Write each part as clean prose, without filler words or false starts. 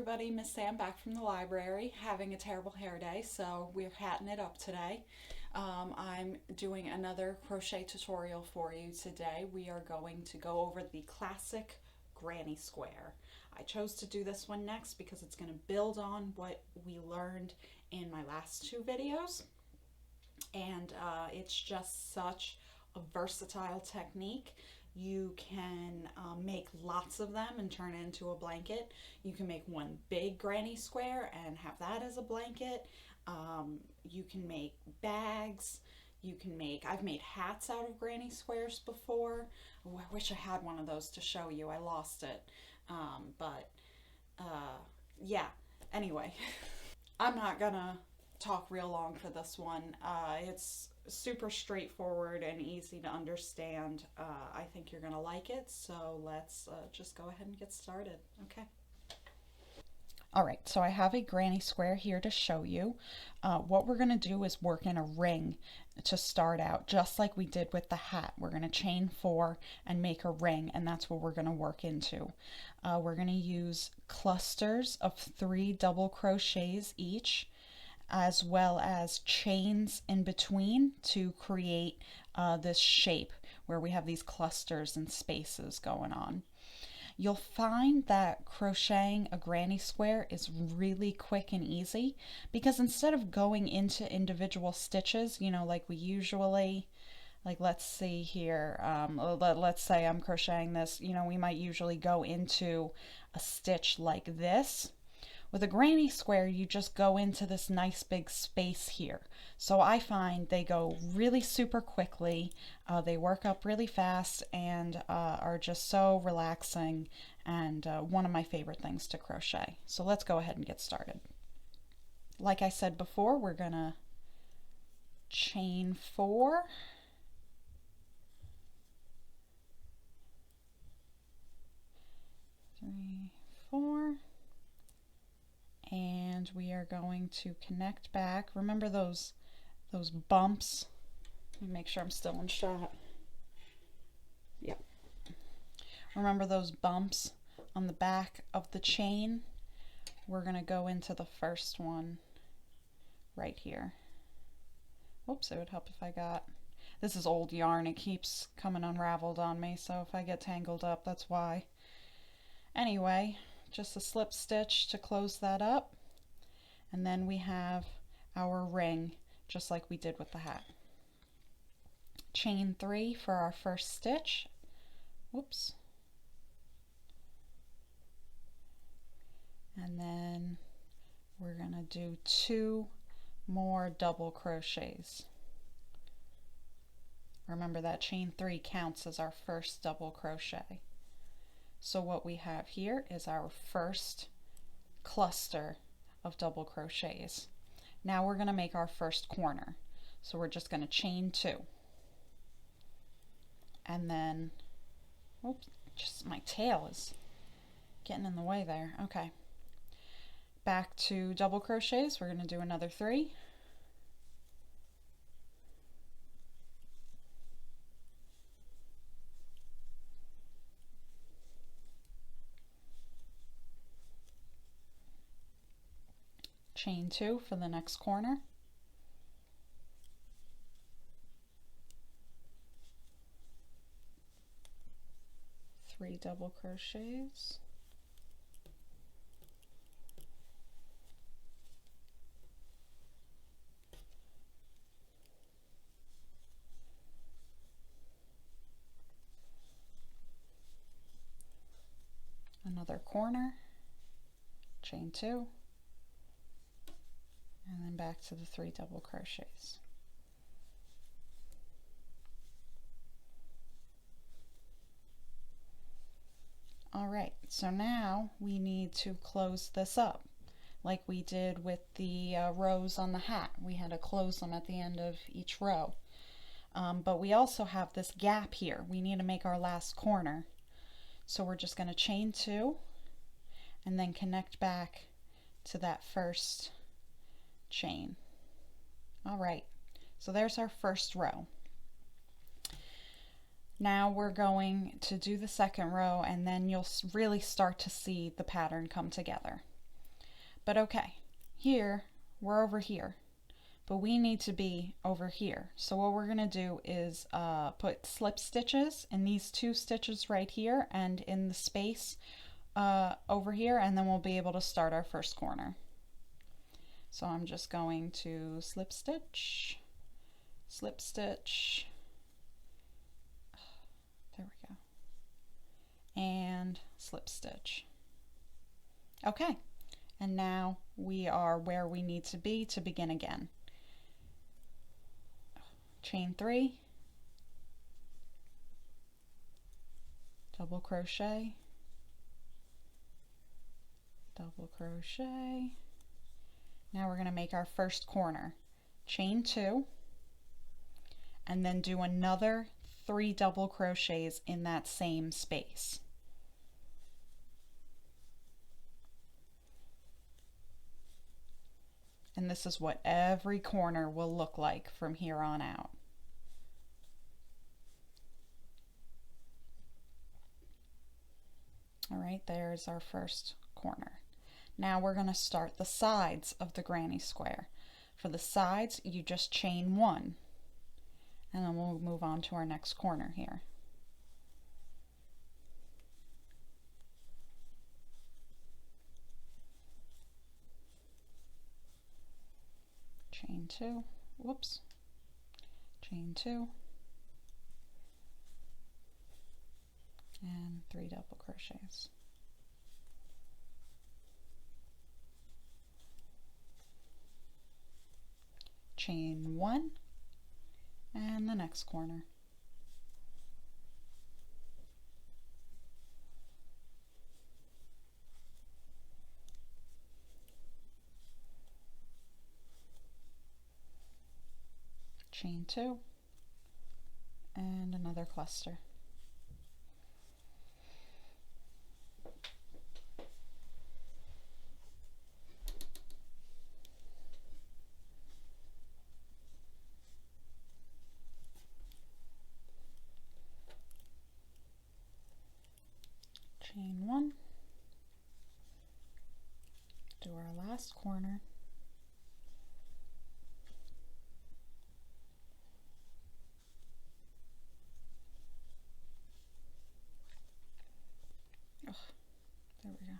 everybody, Miss Sam back from the library, having a terrible hair day, so we're hatting it up today. I'm doing another crochet tutorial for you today. We are going to go over the classic granny square. I chose to do this one next because it's going to build on what we learned in my last two videos, and it's just such a versatile technique. You can make lots of them and turn it into a blanket. You can make one big granny square and have that as a blanket. You can make bags. I've made hats out of granny squares before. Oh, I wish I had one of those to show you. I lost it. But yeah, anyway, I'm not gonna talk real long for this one. It's super straightforward and easy to understand. I think you're gonna like it, so let's just go ahead and get started. Okay. Alright, so I have a granny square here to show you. What we're going to do is work in a ring to start out, just like we did with the hat. We're going to chain 4 and make a ring, and that's what we're going to work into. We're going to use clusters of 3 double crochets each, as well as chains in between to create this shape where we have these clusters and spaces going on. You'll find that crocheting a granny square is really quick and easy because instead of going into individual stitches, you know, like we usually, like let's see here, let's say I'm crocheting this, you know, we might usually go into a stitch like this. With a granny square, you just go into this nice big space here. So I find they go really super quickly, they work up really fast, and are just so relaxing, and one of my favorite things to crochet. So let's go ahead and get started. Like I said before, we're gonna chain 4. Three, 4. And we are going to connect back. Remember those bumps? Let me make sure I'm still in shot. Yep. Remember those bumps on the back of the chain? We're going to go into the first one right here. Whoops, it would help if I got... This is old yarn. It keeps coming unraveled on me, so if I get tangled up, that's why. Anyway, just a slip stitch to close that up, and then we have our ring just like we did with the hat. Chain 3 for our first stitch. Whoops. And then we're gonna do 2 more double crochets. Remember that chain 3 counts as our first double crochet. So what we have here is our first cluster of double crochets. Now we're going to make our first corner. So we're just going to chain 2. And then, oops, just my tail is getting in the way there. Okay. Back to double crochets. We're going to do another 3. Chain 2 for the next corner. Three double crochets. Another corner. Chain 2. And then back to the 3 double crochets. Alright, so now we need to close this up like we did with the rows on the hat. We had to close them at the end of each row. But we also have this gap here. We need to make our last corner. So we're just going to chain 2 and then connect back to that first chain. Alright, so there's our first row. Now we're going to do the second row, and then you'll really start to see the pattern come together. But okay, here, we're over here, but we need to be over here. So what we're gonna do is put slip stitches in these 2 stitches right here and in the space over here, and then we'll be able to start our first corner. So I'm just going to slip stitch, there we go, and slip stitch. Okay, and now we are where we need to be to begin again. Chain 3, double crochet, double crochet. Now we're going to make our first corner. Chain 2, and then do another 3 double crochets in that same space. And this is what every corner will look like from here on out. All right, there's our first corner. Now we're going to start the sides of the granny square. For the sides, you just chain 1, and then we'll move on to our next corner here. Chain 2, whoops, chain 2, and 3 double crochets. Chain 1, and the next corner. Chain 2, and another cluster. Chain 1, do our last corner, there we go.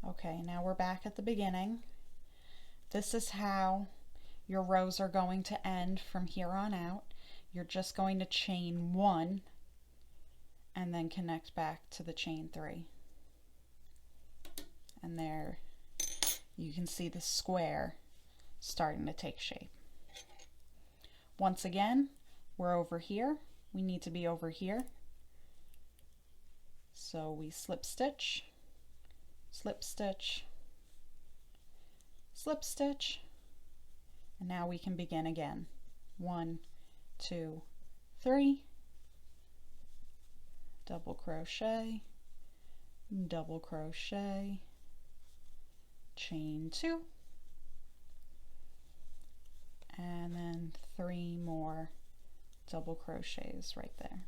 Okay, now we're back at the beginning. This is how your rows are going to end from here on out. You're just going to chain 1 and then connect back to the chain 3. And there you can see the square starting to take shape. Once again, we're over here. We need to be over here. So we slip stitch, slip stitch, slip stitch, and now we can begin again. 1, 2, 3, double crochet, double crochet, chain 2, and then 3 more double crochets right there.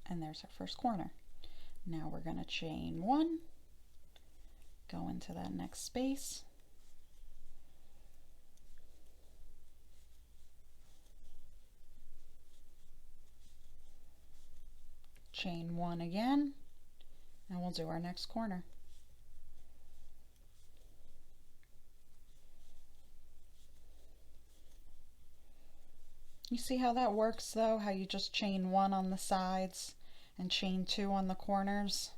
And there's our first corner. Now we're going to chain 1, go into that next space, chain 1 again, and we'll do our next corner. You see how that works though? How you just chain 1 on the sides and chain 2 on the corners.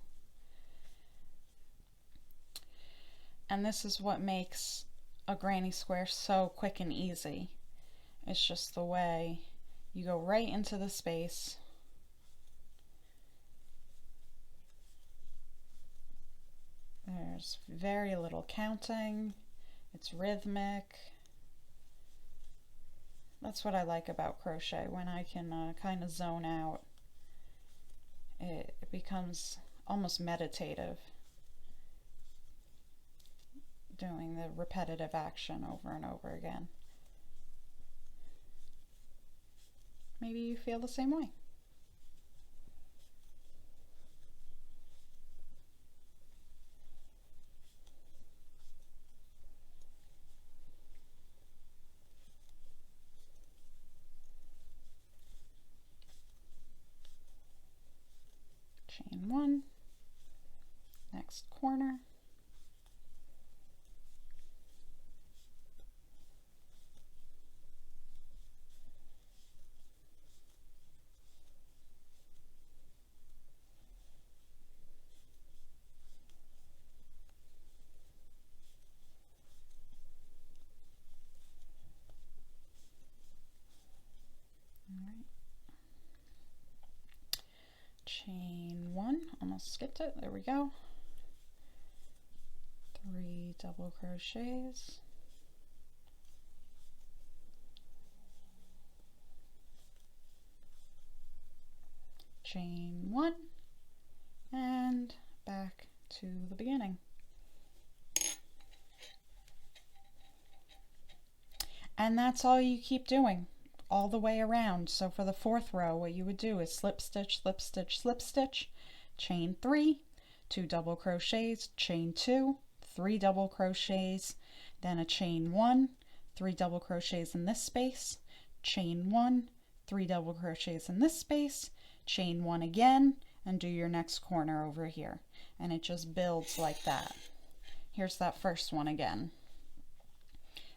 And this is what makes a granny square so quick and easy. It's just the way you go right into the space. There's very little counting. It's rhythmic. That's what I like about crochet, when I can kind of zone out. It becomes almost meditative, doing the repetitive action over and over again. Maybe you feel the same way. Chain one, next corner, chain one, almost skipped it, there we go, 3 double crochets, chain one, and back to the beginning. And that's all you keep doing all the way around. So for the fourth row, what you would do is slip stitch, slip stitch, slip stitch, chain 3, 2 double crochets, chain 2, 3 double crochets, then a chain 1, 3 double crochets in this space, chain 1, 3 double crochets in this space, chain 1 again, and do your next corner over here. And it just builds like that. Here's that first one again.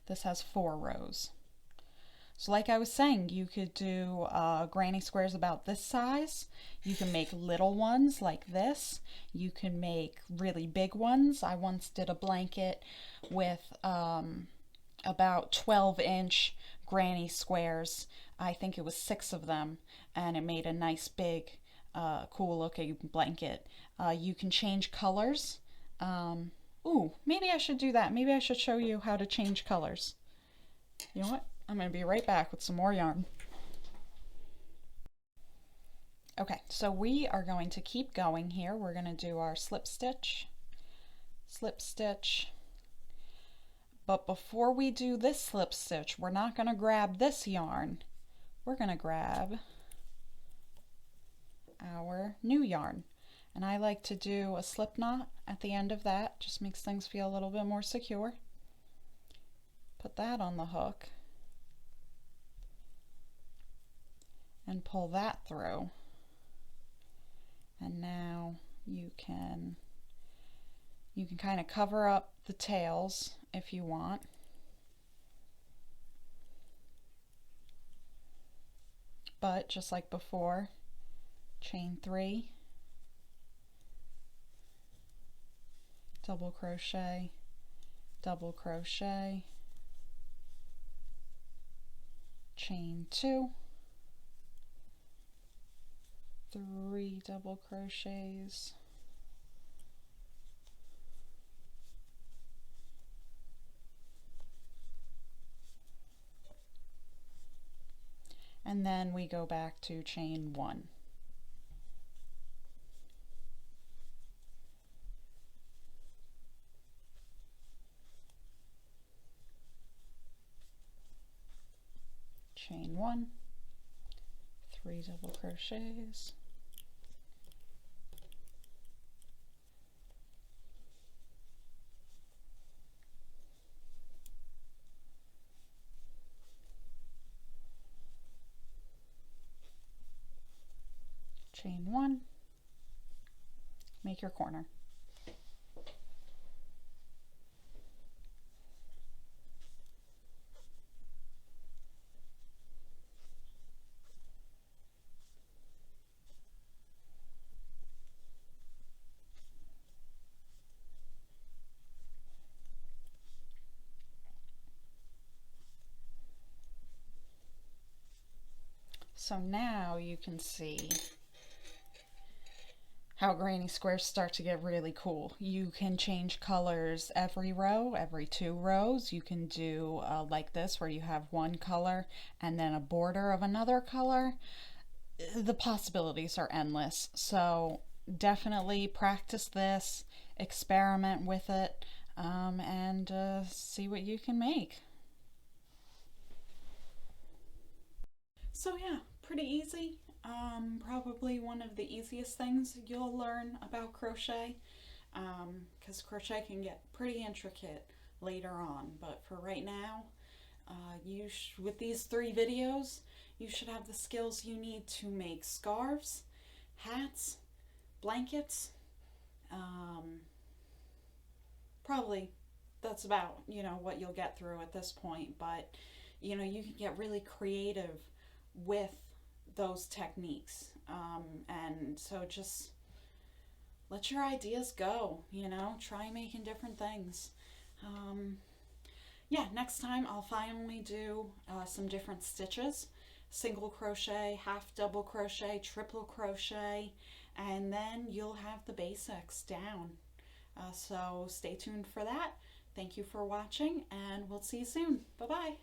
This has 4 rows. So like I was saying, you could do granny squares about this size. You can make little ones like this. You can make really big ones. I once did a blanket with about 12-inch granny squares. I think it was 6 of them, and it made a nice big cool looking blanket. You can change colors. Ooh, maybe I should do that. Maybe I should show you how to change colors. You know what? I'm going to be right back with some more yarn. Okay, so we are going to keep going here. We're going to do our slip stitch, but before we do this slip stitch, we're not going to grab this yarn. We're going to grab our new yarn. And I like to do a slip knot at the end of that, just makes things feel a little bit more secure. Put that on the hook and pull that through. And now you can kind of cover up the tails if you want. But just like before, chain 3, double crochet, double crochet, chain 2, 3 double crochets, and then we go back to chain 1. Chain 1, 3 double crochets, chain 1, make your corner. So now you can see how granny squares start to get really cool. You can change colors every row, every 2 rows. You can do like this, where you have one color and then a border of another color. The possibilities are endless. So definitely practice this, experiment with it, and see what you can make. So yeah, pretty easy. Probably one of the easiest things you'll learn about crochet, because crochet can get pretty intricate later on. But for right now, with these 3 videos, you should have the skills you need to make scarves, hats, blankets. Probably that's about, what you'll get through at this point. But, you can get really creative with those techniques. And so just let your ideas go, try making different things. Yeah, next time I'll finally do some different stitches: single crochet, half double crochet, triple crochet, and then you'll have the basics down. So stay tuned for that. Thank you for watching, and we'll see you soon. Bye bye.